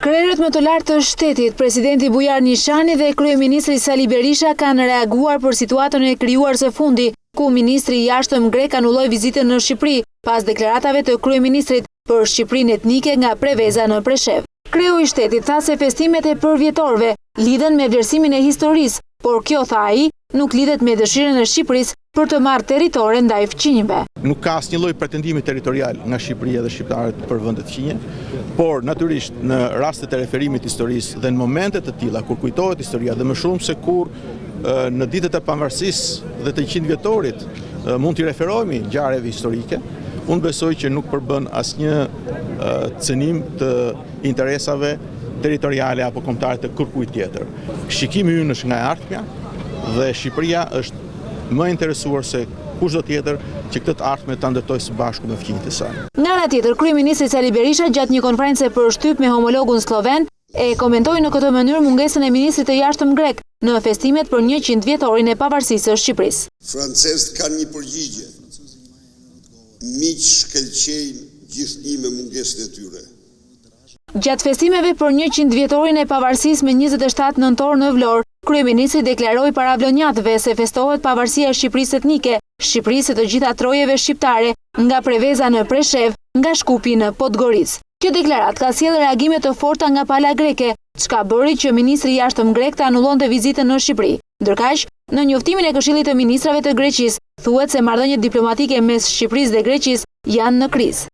Krerët më të lartë të shtetit, presidenti Bujar Nishani dhe kryeministri Sali Berisha kanë reaguar për situatën e krijuar së fundi, ku ministri i jashtëm grek anulloi vizitën në Shqipëri pas deklaratave të kryeministrit për Shqipërinë etnike nga Preveza në Preshev. Kreu i shtetit tha se festimet e përvjetorëve lidhen me vlerësimin e historisë, por kjo, tha ai, nuk lidhet me dëshirën e Shqipërisë për të marrë territore ndaj fqinjve. Nuk ka asnjë lloj pretendimi territorial nga Shqipëria dhe shqiptarët për vendet fqinje, por natyrisht në rastet e referimit historisë dhe në momente të tilla kur kujtohet historia dhe më shumë se kur në ditët e pavarësisë dhe të 100 vjetorit mund t'i referohemi ngjarjeve historike, unë besoj që nuk përbën asnjë cënim të interesave territoriale apo kombëtare të kërkujt tjetër. Shikimi ynë është nga e ardhmja dhe Shqipëria është më interesuar se kushdo tjetër që këtë ardhme ta ndërtojë së bashku me fqinjtë e saj. Nga ana tjetër, kryeministri Sali Berisha gjatë një konferencë për shtyp me homologun sloven e komentoi në këtë mënyrë mungesën e ministrit të jashtëm grek në festimet për 100 vjetorin e pavarësisë së Shqipërisë. Francezët kanë një përgjigje. Miq shkëlqejnë gjithnjë me mungesën e tyre. Gjatë festimeve për 100 vjetorin e pavarësisë me 27 nëntor në Vlorë, kryeministri deklaroi para vlonjatëve se festohet pavarësia e Shqipërisë etnike, Shqipërisë të gjitha trojeve shqiptare, nga Preveza në Preshev, nga Shkupi në Podgoricë. Kjo deklarat ka sjellë reagime të forta nga pala greke, çka bëri që ministri i jashtëm grek të anullonte vizitën në Shqipëri. Ndërkaq, në njoftimin e Këshillit të Ministrave të Greqisë, thuhet se marrëdhëniet diplomatike mes Shqipërisë dhe Greqisë janë në krizë.